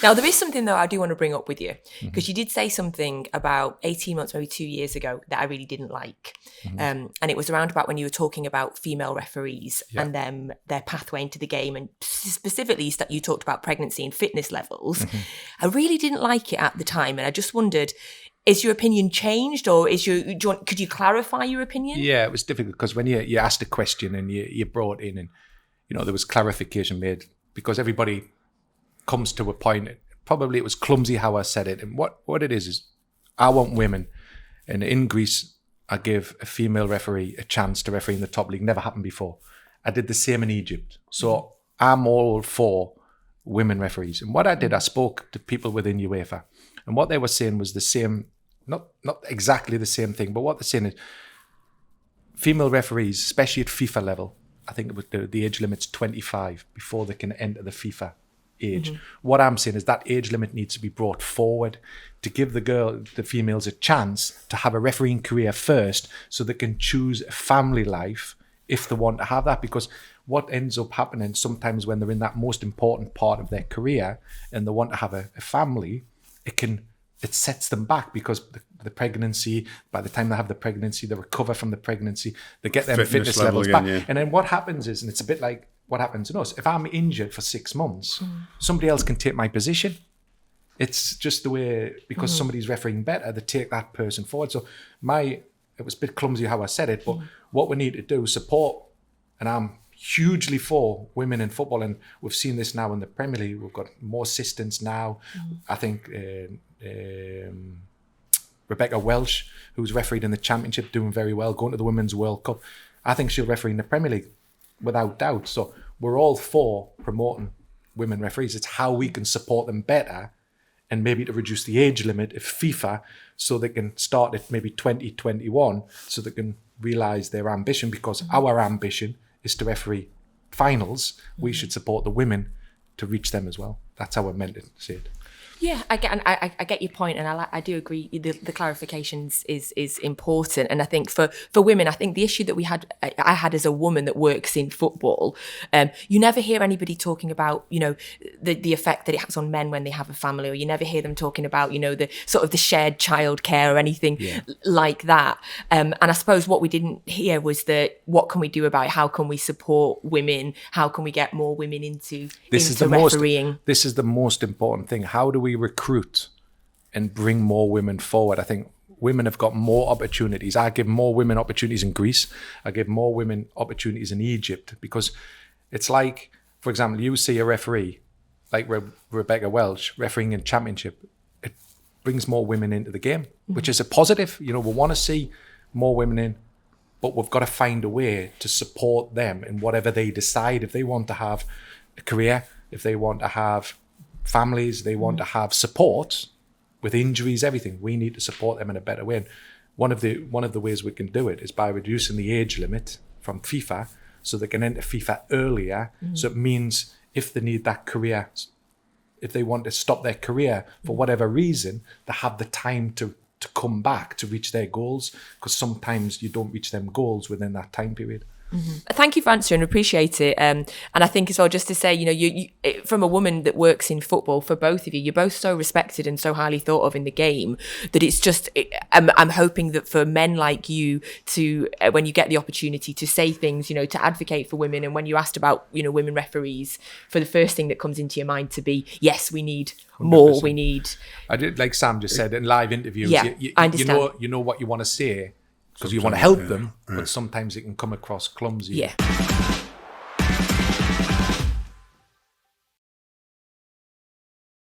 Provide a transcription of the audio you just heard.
Now, there is something, though, I do want to bring up with you, because you did say something about 18 months, maybe 2 years ago, that I really didn't like. And it was around about when you were talking about female referees and their pathway into the game. And specifically, you talked about pregnancy and fitness levels. I really didn't like it at the time. And I just wondered, is your opinion changed, or could you clarify your opinion? Yeah, it was difficult because when you asked a question and you brought in, and there was clarification made, because everybody comes to a point. Probably it was clumsy how I said it, and what it is I want women, and in Greece I give a female referee a chance to referee in the top league. Never happened before. I did the same in Egypt, so I'm all for women referees. And what I did, I spoke to people within UEFA. And what they were saying was the same, not exactly the same thing, but what they're saying is female referees, especially at FIFA level, I think it was the age limit's 25 before they can enter the FIFA age. What I'm saying is that age limit needs to be brought forward to give the females a chance to have a refereeing career first, so they can choose a family life if they want to have that. Because what ends up happening sometimes when they're in that most important part of their career and they want to have a family, it sets them back, because the pregnancy, by the time they have the pregnancy, they recover from the pregnancy, they get their fitness levels back. Yeah. And then what happens is, and it's a bit like what happens in us, if I'm injured for 6 months, somebody else can take my position. It's just the way, because somebody's refereeing better, they take that person forward. So it was a bit clumsy how I said it, but what we need to do is support, and I'm hugely for women in football, and we've seen this now in the Premier League. We've got more assistants now. I think Rebecca Welsh, who's refereed in the Championship, doing very well, going to the Women's World Cup. I think she'll referee in the Premier League without doubt. So we're all for promoting women referees. It's how we can support them better, and maybe to reduce the age limit of FIFA, so they can start at maybe 2021, so they can realise their ambition, because our ambition is to referee finals. We should support the women to reach them as well. That's how we're meant to say it. Yeah, I get your point, and I do agree. The clarifications is important, and I think for women, I think the issue that I had as a woman that works in football, you never hear anybody talking about the effect that it has on men when they have a family, or you never hear them talking about the sort of the shared childcare or anything like that. And I suppose what we didn't hear was what can we do about it? How can we support women? How can we get more women into refereeing? This is the most important thing. How do we recruit and bring more women forward? I think women have got more opportunities. I give more women opportunities in Greece. I give more women opportunities in Egypt, because it's like, for example, you see a referee like Rebecca Welsh refereeing in Championship. It brings more women into the game, which is a positive. We want to see more women in, but we've got to find a way to support them in whatever they decide. If they want to have a career, if they want to have families, they want to have support with injuries, everything. We need to support them in a better way. And one of the ways we can do it is by reducing the age limit from FIFA, so they can enter FIFA earlier. So it means if they need that career, if they want to stop their career for whatever reason, they have the time to come back to reach their goals, because sometimes you don't reach them goals within that time period. Thank you for answering. Appreciate it. And I think as well, just to say, you from a woman that works in football, for both of you, you're both so respected and so highly thought of in the game that it's just, I'm hoping that for men like you to, when you get the opportunity to say things, to advocate for women, and when you asked about, women referees, for the first thing that comes into your mind to be, yes, we need 100%. More. We need. I did, like Sam just said in live interviews. Yeah, I understand. You know what you want to say, because you want to help them, but sometimes it can come across clumsy. Yeah.